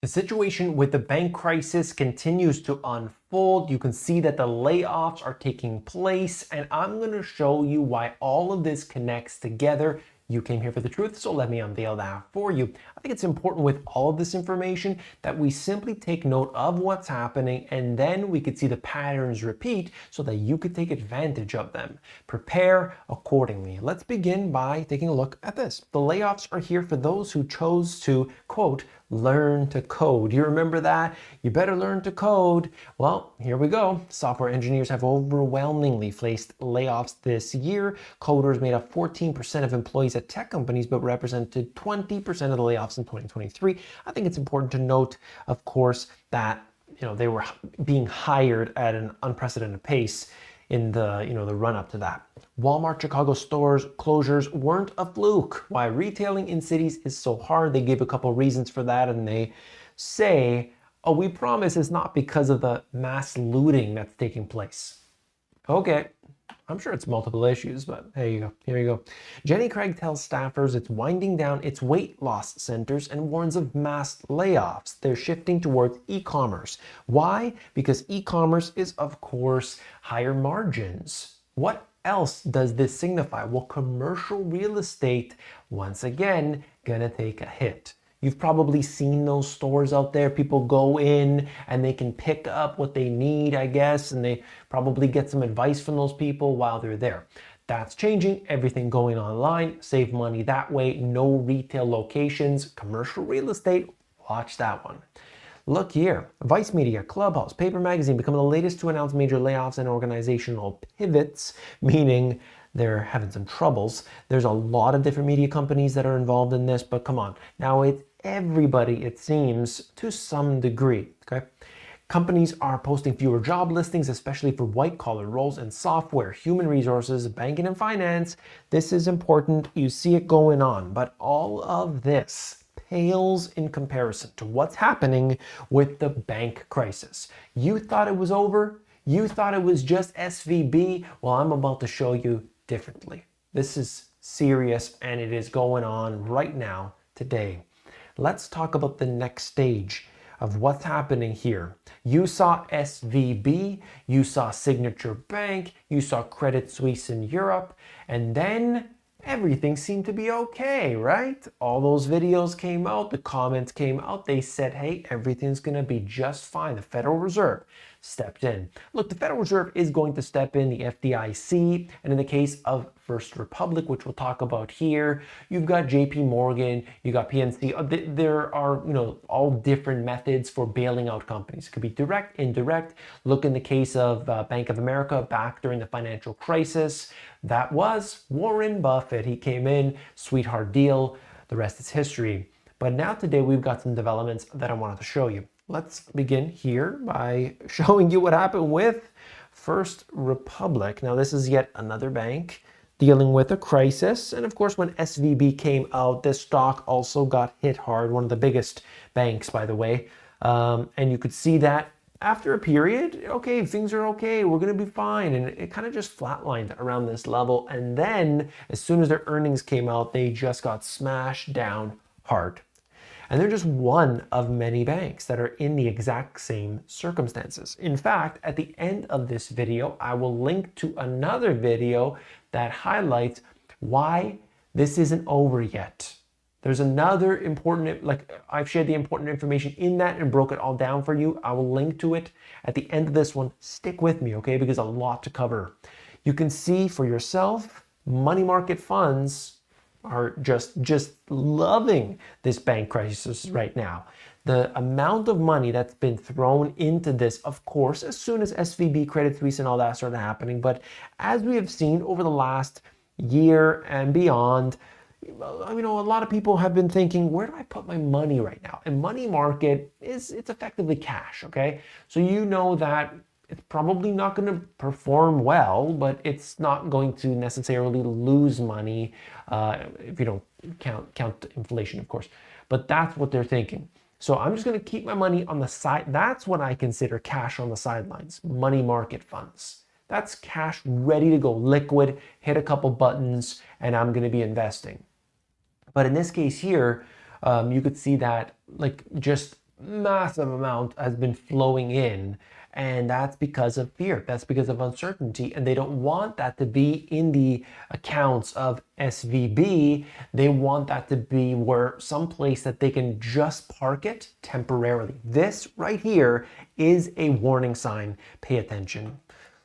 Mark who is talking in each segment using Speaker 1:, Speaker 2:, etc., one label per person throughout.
Speaker 1: The situation with the bank crisis continues to unfold. You can see that the layoffs are taking place, and I'm going to show you why all of this connects together. You came here for the truth, so let me unveil that for you. I think it's important with all of this information that we simply take note of what's happening, and then we could see the patterns repeat so that you could take advantage of them. Prepare accordingly. Let's begin by taking a look at this. The layoffs are here for those who chose to, quote, learn to code. You remember that? You better learn to code. Well, here we go. Software engineers have overwhelmingly faced layoffs this year. Coders made up 14% of employees at tech companies, but represented 20% of the layoffs in 2023. I think it's important to note, of course, that they were being hired at an unprecedented pace in the run up to that. Walmart Chicago stores closures weren't a fluke. Why retailing in cities is so hard, they give a couple reasons for that, and they say, oh, we promise it's not because of the mass looting that's taking place. Okay, I'm sure it's multiple issues, but here you go. Jenny Craig tells staffers it's winding down its weight loss centers and warns of mass layoffs. They're shifting towards e-commerce. Why? Because e-commerce is, of course, higher margins. What else does this signify? Well, commercial real estate, once again, gonna take a hit. You've probably seen those stores out there. People go in and they can pick up what they need, I guess, and they probably get some advice from those people while they're there. That's changing. Everything going online. Save money that way. No retail locations. Commercial real estate. Watch that one. Look here. Vice Media, Clubhouse, Paper Magazine become the latest to announce major layoffs and organizational pivots, meaning they're having some troubles. There's a lot of different media companies that are involved in this, but come on. Now it's everybody, it seems, to some degree, okay? Companies are posting fewer job listings, especially for white-collar roles in software, human resources, banking, and finance. This is important. You see it going on, but all of this pales in comparison to what's happening with the bank crisis. You thought it was over? You thought it was just SVB? Well, I'm about to show you differently. This is serious, and it is going on right now, today. Let's talk about the next stage of what's happening here. You saw SVB, you saw Signature Bank, you saw Credit Suisse in Europe, and then everything seemed to be okay, right? All those videos came out, the comments came out, they said, hey, everything's gonna be just fine. The Federal Reserve stepped in. Look, the Federal Reserve is going to step in, the FDIC, and in the case of First Republic, which we'll talk about here, you've got JP Morgan, you got PNC. There are, all different methods for bailing out companies. It could be direct, indirect. Look in the case of Bank of America back during the financial crisis. That was Warren Buffett. He came in, sweetheart deal. The rest is history. But now today we've got some developments that I wanted to show you. Let's begin here by showing you what happened with First Republic. Now this is yet another bank dealing with a crisis. And of course, when SVB came out, this stock also got hit hard. One of the biggest banks, by the way. And you could see that after a period, okay, things are okay, we're gonna be fine. And it kind of just flatlined around this level. And then as soon as their earnings came out, they just got smashed down hard. And they're just one of many banks that are in the exact same circumstances. In fact, at the end of this video, I will link to another video that highlights why this isn't over yet. There's another important, I've shared the important information in that and broke it all down for you. I will link to it at the end of this one. Stick with me, okay? Because a lot to cover. You can see for yourself, money market funds are just loving this bank crisis right now. The amount of money that's been thrown into this, of course, as soon as SVB, Credit Suisse, and all that started happening. But as we have seen over the last year and beyond, a lot of people have been thinking, where do I put my money right now? And money market it's effectively cash, okay? So you know that it's probably not going to perform well, but it's not going to necessarily lose money if you don't count inflation, of course. But that's what they're thinking. So I'm just going to keep my money on the side. That's what I consider cash on the sidelines, money market funds. That's cash ready to go, liquid, hit a couple buttons, and I'm going to be investing. But in this case here, you could see that just massive amount has been flowing in, and that's because of fear. That's because of uncertainty, and they don't want that to be in the accounts of SVB. They want that to be where someplace that they can just park it temporarily. This right here is a warning sign. Pay attention.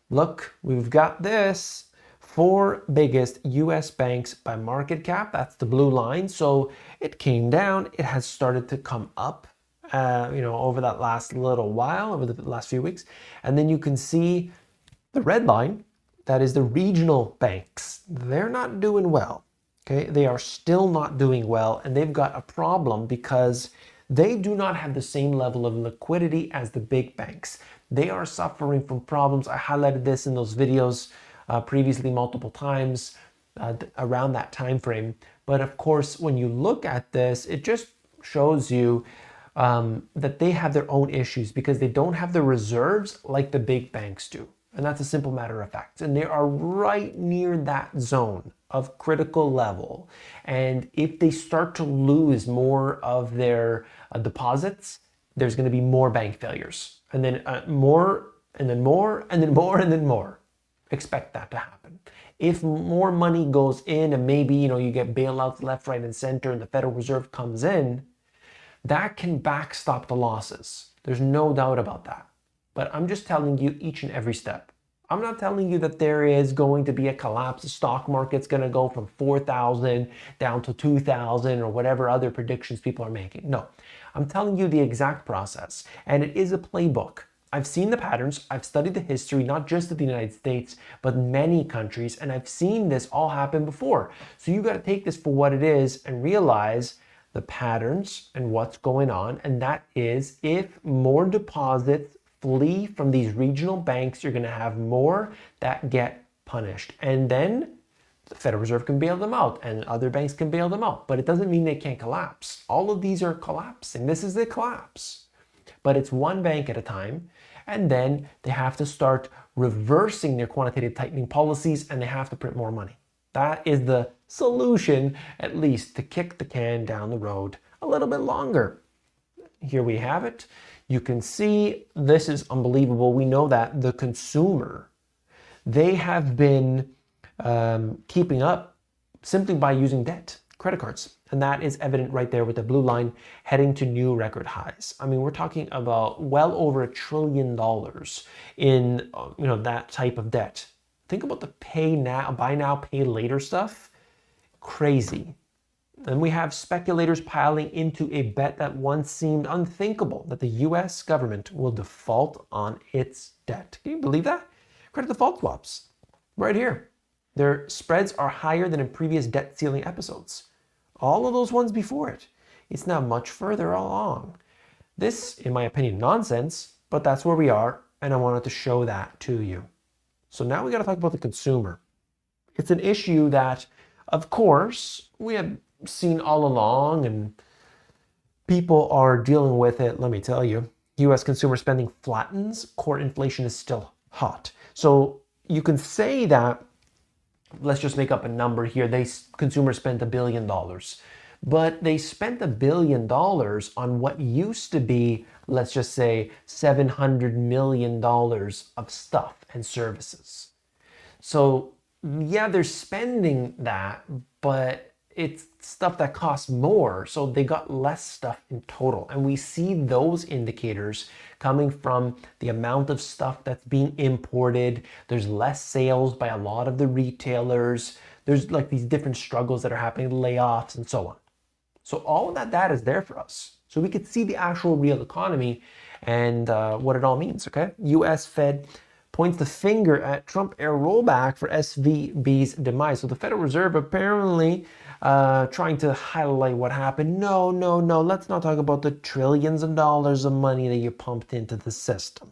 Speaker 1: Look, we've got this. Four biggest US banks by market cap. That's the blue line. So it came down. It has started to come up, over that last little while, over the last few weeks. And then you can see the red line. That is the regional banks. They're not doing well. Okay, they are still not doing well, and they've got a problem because they do not have the same level of liquidity as the big banks. They are suffering from problems. I highlighted this in those videos previously multiple times around that time frame. But of course, when you look at this, it just shows you that they have their own issues because they don't have the reserves like the big banks do. And that's a simple matter of fact. And they are right near that zone of critical level. And if they start to lose more of their deposits, there's going to be more bank failures. And then more, and then more, and then more, and then more. Expect that to happen. If more money goes in and maybe, you get bailouts left, right, and center, and the Federal Reserve comes in, that can backstop the losses. There's no doubt about that. But I'm just telling you each and every step. I'm not telling you that there is going to be a collapse. The stock market's going to go from 4,000 down to 2,000 or whatever other predictions people are making. No, I'm telling you the exact process. And it is a playbook. I've seen the patterns. I've studied the history, not just of the United States, but many countries. And I've seen this all happen before. So you got to take this for what it is and realize the patterns and what's going on. And that is, if more deposits flee from these regional banks, you're going to have more that get punished. And then the Federal Reserve can bail them out and other banks can bail them out. But it doesn't mean they can't collapse. All of these are collapsing. This is the collapse. But it's one bank at a time. And then they have to start reversing their quantitative tightening policies and they have to print more money. That is the solution, at least, to kick the can down the road a little bit longer. Here we have it. You can see this is unbelievable. We know that the consumer, they have been keeping up simply by using debt, credit cards. And that is evident right there with the blue line heading to new record highs. I mean, we're talking about well over $1 trillion in that type of debt. Think about the pay now, buy now, pay later stuff. Crazy. And we have speculators piling into a bet that once seemed unthinkable, that the US government will default on its debt. Can you believe that? Credit default swaps, right here. Their spreads are higher than in previous debt ceiling episodes. All of those ones before it. It's now much further along. This, in my opinion, nonsense, but that's where we are, and I wanted to show that to you. So now we got to talk about the consumer. It's an issue that, of course, we have seen all along, and people are dealing with it. Let me tell you, US consumer spending flattens, core inflation is still hot. So you can say that, let's just make up a number here, consumers spent $1 billion. But they spent $1 billion on what used to be, let's just say, $700 million of stuff and services. So yeah, they're spending that, but it's stuff that costs more. So they got less stuff in total. And we see those indicators coming from the amount of stuff that's being imported. There's less sales by a lot of the retailers. There's like these different struggles that are happening, layoffs and so on. So all of that data is there for us. So we could see the actual real economy and what it all means, okay? US Fed points the finger at Trump era rollback for SVB's demise. So the Federal Reserve apparently trying to highlight what happened. No, let's not talk about the trillions of dollars of money that you pumped into the system.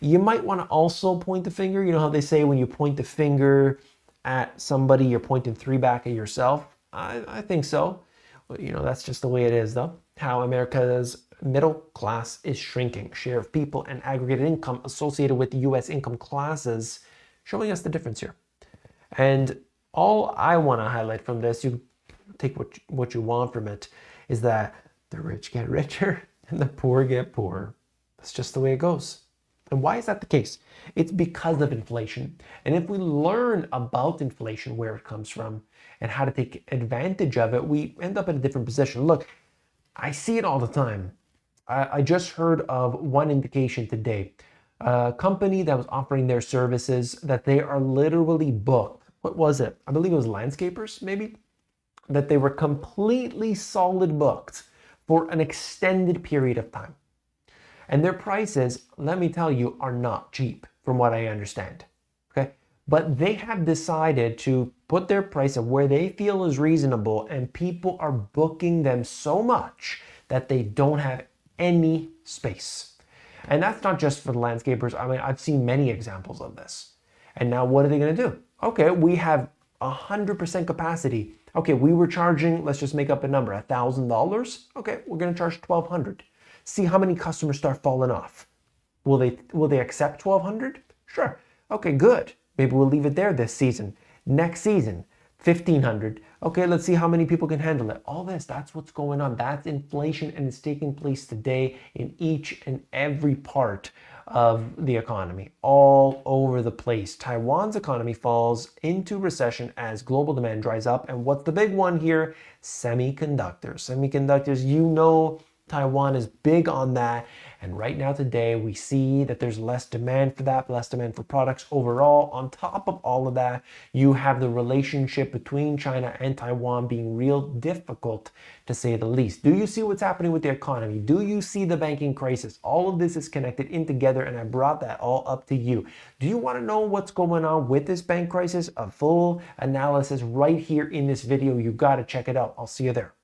Speaker 1: You might want to also point the finger. You know how they say when you point the finger at somebody, you're pointing 3 back at yourself? I think so. That's just the way it is, though. How America's middle class is shrinking. Share of people and aggregated income associated with the U.S. income classes, showing us the difference here. And all I want to highlight from this, you take what you want from it, is that the rich get richer and the poor get poorer. That's just the way it goes. And why is that the case? It's because of inflation. And if we learn about inflation, where it comes from, and how to take advantage of it, we end up in a different position. Look, I see it all the time. I just heard of one indication today. A company that was offering their services that they are literally booked. What was it? I believe it was landscapers, maybe? That they were completely solid booked for an extended period of time. And their prices, let me tell you, are not cheap from what I understand. Okay? But they have decided to put their price at where they feel is reasonable, and people are booking them so much that they don't have any space. And that's not just for the landscapers. I mean, I've seen many examples of this. And now what are they going to do? Okay, we have 100% capacity. Okay, we were charging, let's just make up a number, $1,000. Okay, we're going to charge $1,200. See how many customers start falling off. Will they accept 1,200? Sure. Okay, good. Maybe we'll leave it there this season. Next season, 1,500. Okay, let's see how many people can handle it. All this, that's what's going on. That's inflation, and it's taking place today in each and every part of the economy, all over the place. Taiwan's economy falls into recession as global demand dries up. And what's the big one here? Semiconductors. Semiconductors, you know, Taiwan is big on that. And right now today, we see that there's less demand for that, less demand for products overall. On top of all of that, you have the relationship between China and Taiwan being real difficult, to say the least. Do you see what's happening with the economy? Do you see the banking crisis? All of this is connected in together, and I brought that all up to you. Do you want to know what's going on with this bank crisis? A full analysis right here in this video. You got to check it out. I'll see you there.